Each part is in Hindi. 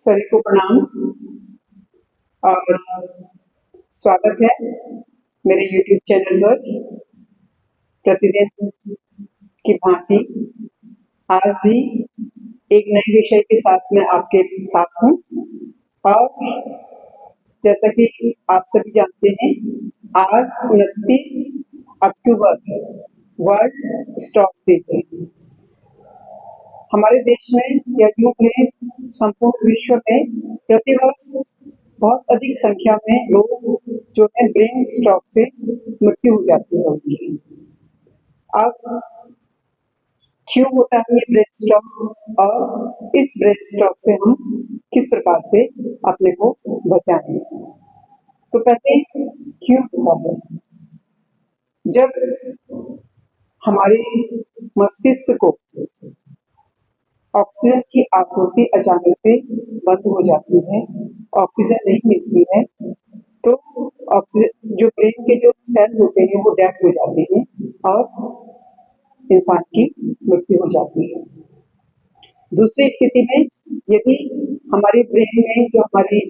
सभी को प्रणाम और स्वागत है मेरे YouTube चैनल पर। प्रतिदिन की भांति आज भी एक नए विषय के साथ मैं आपके साथ हूँ और जैसा कि आप सभी जानते हैं, आज 29 अक्टूबर वर्ल्ड स्टॉक डे है। हमारे देश में या यूं कहें संपूर्ण विश्व में प्रतिवर्ष बहुत अधिक संख्या में लोग जो है ब्रेन स्ट्रोक से मृत्यु हो जाती है उनकी। अब क्यों होता है ये ब्रेन स्ट्रोक और इस ब्रेन स्ट्रोक से हम किस प्रकार से अपने को बचाएं? तो पहले क्यों होता है? जब हमारे मस्तिष्क को ऑक्सीजन की आपूर्ति अचानक से बंद हो जाती है, ऑक्सीजन नहीं मिलती है, तो ऑक्सीजन जो ब्रेन के जो सेल होते हैं वो डेड हो जाते हैं और इंसान की मृत्यु हो जाती है। दूसरी स्थिति में यदि हमारे ब्रेन में जो हमारी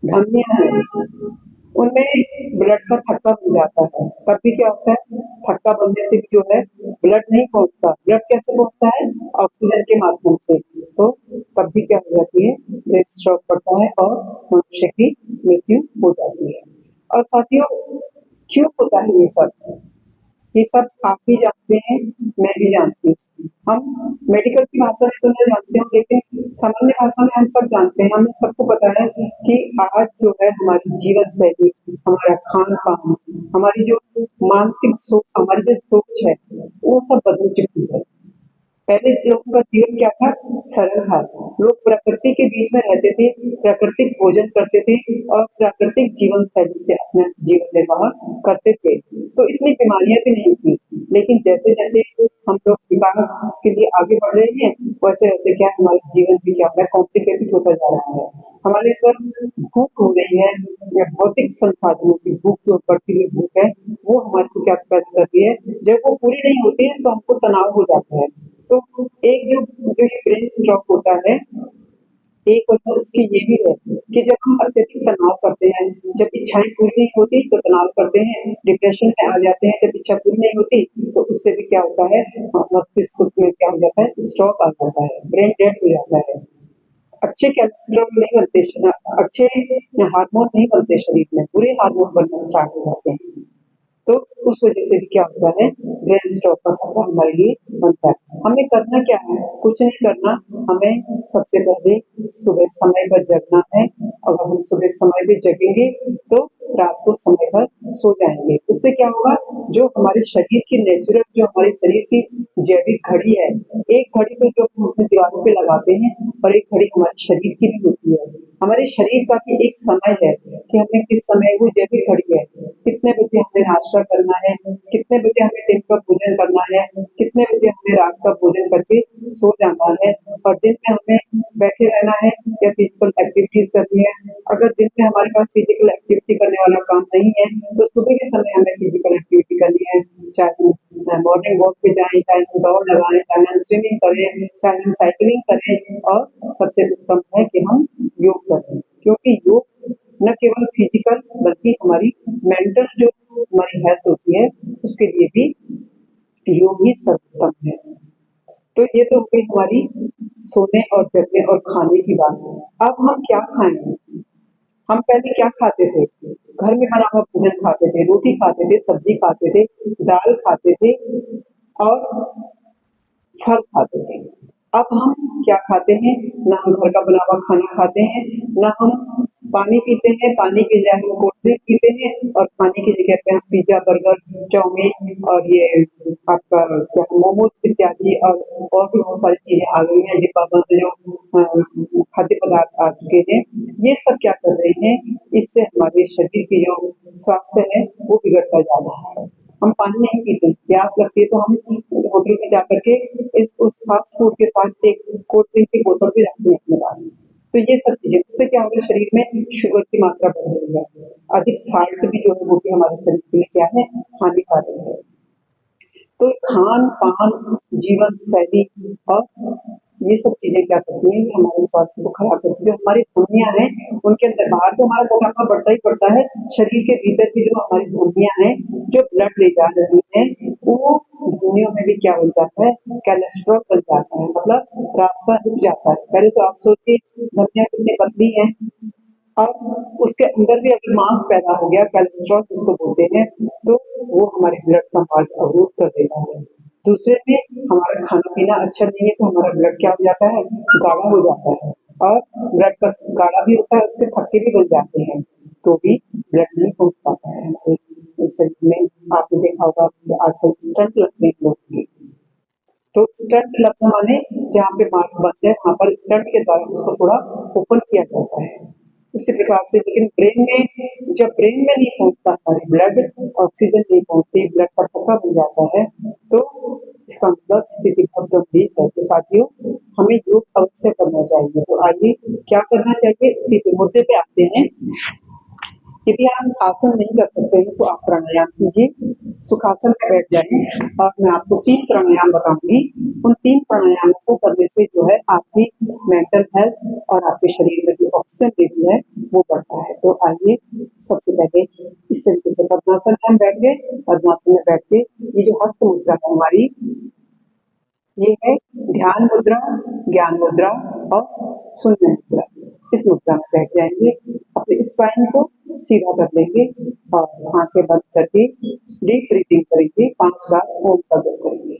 धमनियां हैं उनमें ब्लड का थक्का हो जाता है, तब भी क्या होता है, थक्का बनने से भी जो है ब्लड नहीं पहुंचता। ब्लड कैसे पहुंचता है? ऑक्सीजन के माध्यम से। तो तब भी क्या हो जाती है, ब्रेन स्ट्रोक पड़ता है और मनुष्य की मृत्यु हो जाती है। और साथियों, क्यों होता है ये सब आप भी जानते हैं, मैं भी जानती हूँ। हम मेडिकल की भाषा में तो नहीं जानते हैं, लेकिन सामान्य भाषा में हम सब जानते हैं। हमें सबको पता है कि आज जो है हमारी जीवन शैली, हमारा खान पान, हमारी जो मानसिक सोच, हमारी जो सोच है वो सब बदल चुकी है। पहले लोगों का जीवन क्या था? सरल था। लोग प्रकृति के बीच में रहते थे, प्राकृतिक भोजन करते थे और प्राकृतिक जीवन शैली से अपना जीवन निर्वाह करते थे। तो इतनी बीमारियां भी नहीं थी। लेकिन जैसे जैसे हम लोग विकास के लिए आगे बढ़ रहे हैं, वैसे वैसे क्या हमारा जीवन भी क्या है, कॉम्प्लिकेटेड होता जा रहा है। हमारे अंदर भूख हो रही है, या भौतिक संसाधनों की भूख, जो बढ़ती हुई भूख है, वो हमारे को क्या पैदा करती है। जब वो पूरी नहीं होती है तो हमको तनाव हो जाता है। तो एक जो ये ब्रेन स्ट्रोक होता है, एक वजह उसकी ये भी है कि जब हम अत्यधिक तनाव करते हैं, जब इच्छाएं पूरी नहीं होती तो तनाव करते हैं, डिप्रेशन में आ जाते हैं। जब इच्छा पूरी नहीं होती तो उससे भी क्या होता है, मस्तिष्क में क्या हो जाता है, स्ट्रोक आ जाता है, ब्रेन डेड हो जाता है। अच्छे कैल्शियम नहीं बनते, अच्छे हार्मोन नहीं बनते शरीर में, बुरे हार्मोन बनना स्टार्ट हो जाते हैं। तो उस वजह से भी क्या होता है, ब्रेन स्ट्रोक का खतरा हमारे लिए बनता है। हमें करना क्या है? कुछ नहीं करना। हमें सबसे पहले सुबह समय पर जगना है। अगर हम सुबह समय पर जगेंगे तो रात को समय पर सो जाएंगे। उससे क्या होगा, जो हमारे शरीर की नेचुरल, जो हमारे शरीर की जैविक घड़ी है, एक घड़ी तो जो हम अपने दीवारों पे लगाते हैं और एक घड़ी हमारे शरीर की भी होती है। हमारे शरीर का भी एक समय है कि हमें किस समय, वो जैविक घड़ी है, कितने बजे हमें नाश्ता करना है, कितने बजे हमें दिन का भोजन करना है, कितने बजे हमें रात का भोजन करके सो जाना है, और दिन में हमें बैठे रहना है या फिजिकल एक्टिविटीज करनी है। अगर दिन में हमारे पास फिजिकल एक्टिविटी करने वाला काम नहीं है तो सुबह के समय हमें फिजिकल एक्टिविटी करनी है। चाहे हम मॉर्निंग वॉक पे जाएं, चाहे हम दौड़ लगाएं, चाहे हम स्विमिंग करें, चाहे हम साइकिलिंग करें, और सबसे उत्तम है कि हम योग करें, क्योंकि योग न केवल फिजिकल बल्कि हमारी मेंटल जो हमारी हेल्थ होती है उसके लिए भी योग ही सर्वोत्तम है। तो ये तो हो गई हमारी सोने और जगने और खाने की बात। अब हम क्या खाएंगे? हम पहले क्या खाते थे? घर में बना हुआ भोजन खाते थे, रोटी खाते थे, सब्जी खाते थे, दाल खाते थे और फल खाते थे। अब हम क्या खाते हैं? ना हम घर का बना हुआ खाना खाते हैं, ना हम पानी पीते हैं, पानी की जगह हम कोल्ड ड्रिंक पीते हैं, और पानी की जगह पे हम पिज्जा, बर्गर, चाउमीन और ये आपका क्या मोमोज इत्यादि और भी बहुत सारी चीजें आ गई हैं, डिब्बाबंद जो खाद्य पदार्थ आ चुके हैं। ये सब क्या कर रहे हैं, इससे हमारे शरीर की जो स्वास्थ्य है वो बिगड़ता जा रहा है। हम पानी नहीं पीते, प्यास लगती है तो हम होटल में जाकर के उस फास्ट फूड के साथ एक कोल्ड ड्रिंक की बोतल भी रखते हैं अपने पास। तो ये सब चीजें, उससे क्या होगा, शरीर में शुगर की मात्रा बढ़ रही है। अधिक साल्ट भी जो है वो भी हमारे शरीर के लिए क्या है, हानिकारक है। तो खान पान, जीवन शैली और ये सब चीजें क्या करती हैं, ये हमारे स्वास्थ्य को खराब करती है। जो हमारी धमनियां हैं, उनके अंदर बाहर तो हमारा मोटापा बढ़ता ही बढ़ता है, शरीर के भीतर की जो हमारी धमनियां हैं, जो ब्लड ले जा रही हैं, वो धमनियों में भी क्या बन जाता है, कोलेस्ट्रॉल बन जाता है, मतलब रास्ता रुक जाता है। पहले तो आप सोचिए धमनियां कितनी पतली हैं, और उसके अंदर भी अगर मांस पैदा हो गया, कोलेस्ट्रॉल जिसको बोलते हैं, तो वो हमारे ब्लड का मार्ग अवरोध कर देता है। दूसरे में हमारा खाना पीना अच्छा नहीं है, तो हमारा ब्लड क्या हो जाता है, गाढ़ा हो जाता है, और ब्लड का गाढ़ा भी होता है, उसके थक्के भी बन जाते हैं, तो भी ब्लड नहीं पहुंच पाता है हमारे शरीर में। आपने देखा होगा कि आजकल स्टंट लगते हैं लोग के, तो स्टंट लगना माने जहाँ पे मार्ग बंद है, वहां पर स्टंट के द्वारा उसको थोड़ा ओपन किया जाता है, उसी प्रकार से। लेकिन ब्रेन में, जब ब्रेन में नहीं पहुंचता हमारे ब्लड, ऑक्सीजन नहीं पहुंचती, ब्लड का थक्का बन जाता है, तो इसका मतलब स्थिति बहुत गंभीर है। तो साथियों, हमें योग अवश्य करना चाहिए। तो आइए क्या करना चाहिए, उसी पे मुद्दे पे आते हैं। यदि आप आसन नहीं कर सकते हैं तो आप प्राणायाम कीजिए, सुखासन में बैठ जाएं, और मैं आपको 3 प्राणायाम बताऊंगी। उन 3 प्राणायामों को करने से जो है आपकी मेंटल हेल्थ और आपके शरीर में जो ऑक्सीजन लेवल है वो बढ़ता है। तो आइए सबसे पहले इस तरीके से पद्मासन में हम बैठ गए। पद्मासन में बैठ के ये जो हस्त मुद्रा है हमारी, ये है ध्यान मुद्रा, ज्ञान मुद्रा और शून्य मुद्रा। इस मुद्रा में बैठ जाएंगे, अपने स्पाइन को सीधा कर लेंगे और आंखें बंद करके डीप ब्रीथिंग करेंगे। 5 बार ओम का जप करेंगे।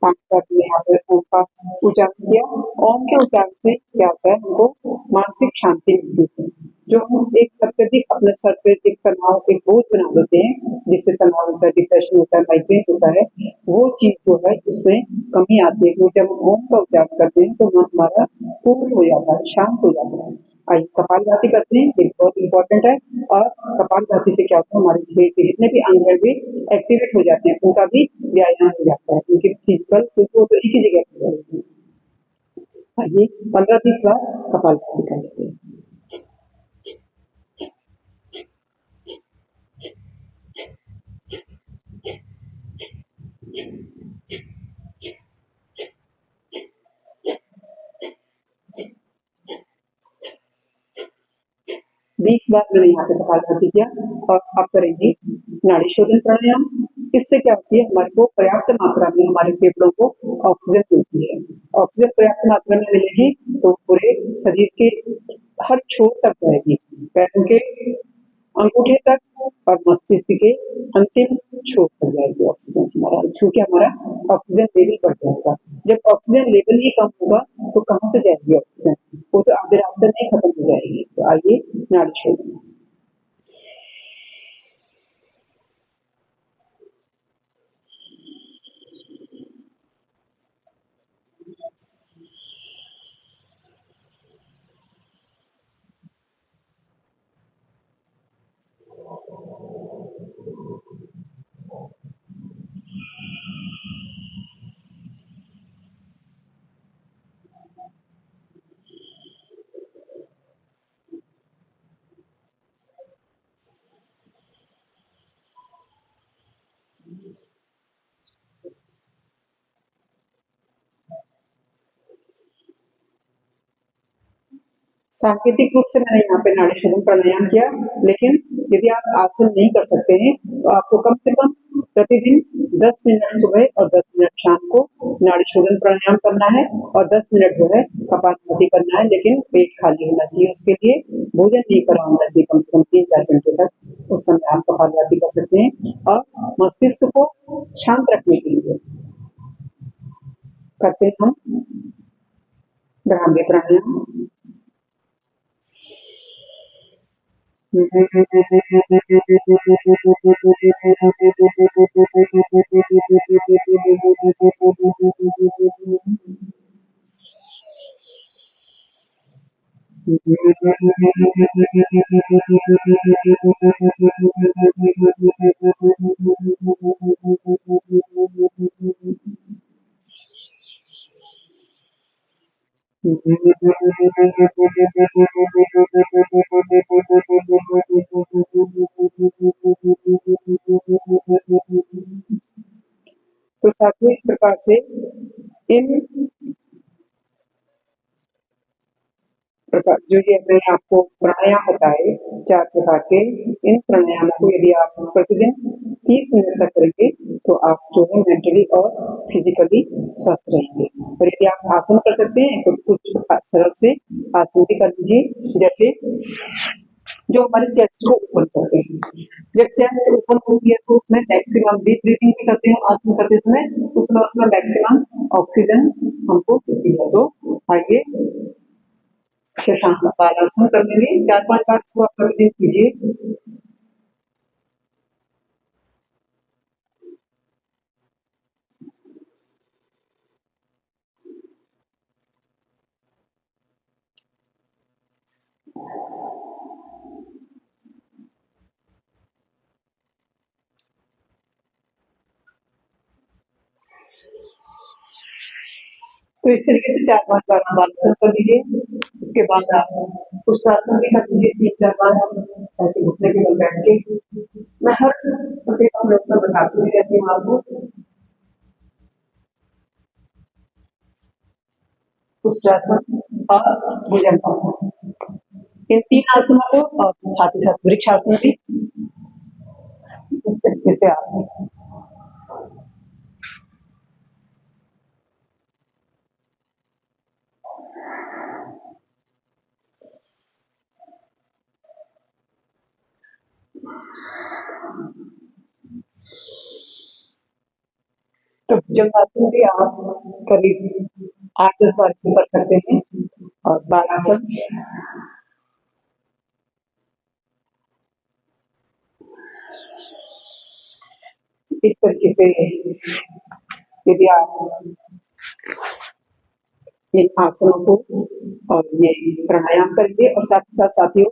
पांच बार हमने यहाँ पर ओम का उच्चारण किया। ओम के उच्चारण से क्या होता है, हमको मानसिक शांति मिलती है। जो हम एक अत्यधिक अपने सर पे एक तनाव, एक बोझ बना देते हैं, जिससे तनाव होता है, डिप्रेशन होता है, माइग्रेन होता है, वो चीज जो है उसमें कमी आती है। क्योंकि जब हम ओम का उच्चारण करते हैं तो मन हमारा पूर्ण हो जाता है, शांत हो जाता है। आइए कपालभाति करते हैं, ये बहुत इंपॉर्टेंट है। और कपालभाति से क्या होता है, हमारे शरीर के जितने भी अंग है वे एक्टिवेट हो जाते हैं, उनका भी व्यायाम हो जाता है, उनकी फिजिकल, क्योंकि वो तो एक ही जगह पर रहते हैं। आइए 15-20 बार कपालभाति कर लेते हैं। 20 बार मैंने यहाँ पे कपालभाति किया। और अब करेंगे नाड़ी शोधन प्राणायाम। इससे क्या होती है, हमारे को पर्याप्त मात्रा में हमारे फेफड़ों को ऑक्सीजन मिलती है। ऑक्सीजन पर्याप्त मात्रा में मिलेगी तो पूरे शरीर के हर छोर तक जाएगी, पैरों के अंगूठे तक और मस्तिष्क के अंतिम छोर तक जाएगी ऑक्सीजन हमारा, क्योंकि हमारा ऑक्सीजन लेवल बढ़ जाएगा। जब ऑक्सीजन लेवल ही कम होगा तो कहाँ से जाएगी ऑक्सीजन, वो तो आधे रास्ते में ही खत्म हो जाएगी। तो आइए नाड़ी शोधन। सांकेतिक रूप से मैंने यहाँ पे नाड़ी शोधन प्राणायाम किया, लेकिन यदि आप आसन नहीं कर सकते हैं तो आपको कम से कम प्रतिदिन 10 मिनट सुबह और 10 मिनट शाम को नाड़ी शोधन प्राणायाम करना है, और 10 मिनट जो है कपालभाति करना है। लेकिन पेट खाली होना चाहिए, उसके लिए भोजन नहीं करा होना चाहिए कम से कम 3-4 घंटे तक। उस समय आप कपालभाति कर सकते हैं। और मस्तिष्क को शांत रखने के लिए करते हैं हम भ्रामरी प्राणायाम। तो साथियों, इस प्रकार से इन प्रकार जो ये मैंने आपको प्राणायाम बताए 4 प्रकार के, इन प्राणायाम को यदि आप प्रतिदिन 30 मिनट तक करेंगे तो आप जो है मेंटली और फिजिकली स्वस्थ रहेंगे। और यदि आप आसन कर सकते हैं तो कुछ सरल से आसन भी कर लीजिए, जैसे जो हमारे चेस्ट को ओपन करते हैं। जब चेस्ट ओपन होती है तो उसमें मैक्सिमम डीप ब्रीथिंग भी करते हैं आसन करते समय, उसमें मैक्सिमम ऑक्सीजन हमको मिलती है। तो आइए शशांक बालासन करने में 4-5 बार इसको आप प्रतिदिन कीजिए। तो इस तरीके से 4-5 बार आप बालासन कर लीजिए। इसके बाद आप पुष्टासन भी कर लीजिए 3-4 बार ऐसे घुटने के बल बैठ के। मैं हर प्रत्येक प्रयोग में बताती हुई रहती हूँ आपको। पुष्टासन और भुजंगासन, इन 3 आसनों को और साथ ही साथ वृक्षासन भी इस तरीके से आप तो भुजंगासन भी आप करीब 8-10 बार कर सकते हैं। और बालासन इस तरीके से यदि आप इन आसनों को और ये प्राणायाम करिए और साथ ही साथ साथियों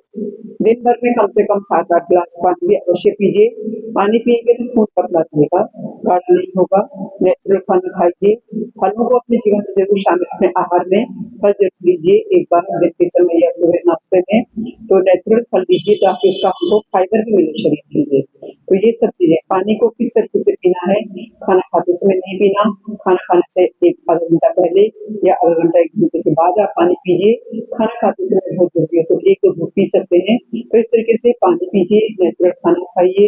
दिन भर में कम से कम 7-8 गिलास पानी भी अवश्य पीजिए। पानी पिएंगे तो खून पतला रहेगा, गाढ़ा नहीं होगा। नेचुरल खाना खाइए, फलों को अपने जीवन में जरूर शामिल अपने आहार में फल जरूर लीजिए एक बार दिन के समय या सुबह नाश्ते में। तो नेचुरल फल लीजिए ताकि उसका हमको फाइबर भी मिले शरीर के लिए। तो ये सब चीजें, पानी को किस तरीके से पीना है, खाना खाते समय नहीं पीना, खाना खाने से एक आधा घंटा पहले या आधा घंटा 1 घंटे के बाद आप पानी पीजिए। खाना खाते समय बहुत जरूरी है तो 1-2 घूंट पी सकते हैं। तो इस तरीके से पानी पीजिए, नेचुरल खाना खाइए,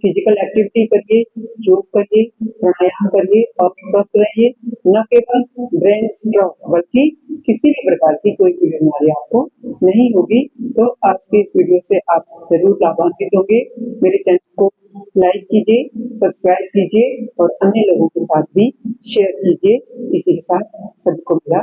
फिजिकल एक्टिविटी करिए, योग करिए, प्राणायाम करिए और स्वस्थ रहिए। न केवल ब्रेन स्ट्रोक बल्कि किसी भी प्रकार की कोई भी बीमारी आपको नहीं होगी। तो आज की इस वीडियो से आप जरूर लाभान्वित होंगे। मेरे चैनल को लाइक कीजिए, सब्सक्राइब कीजिए और अन्य लोगों के साथ भी शेयर कीजिए। इसी के साथ सभी को मेरा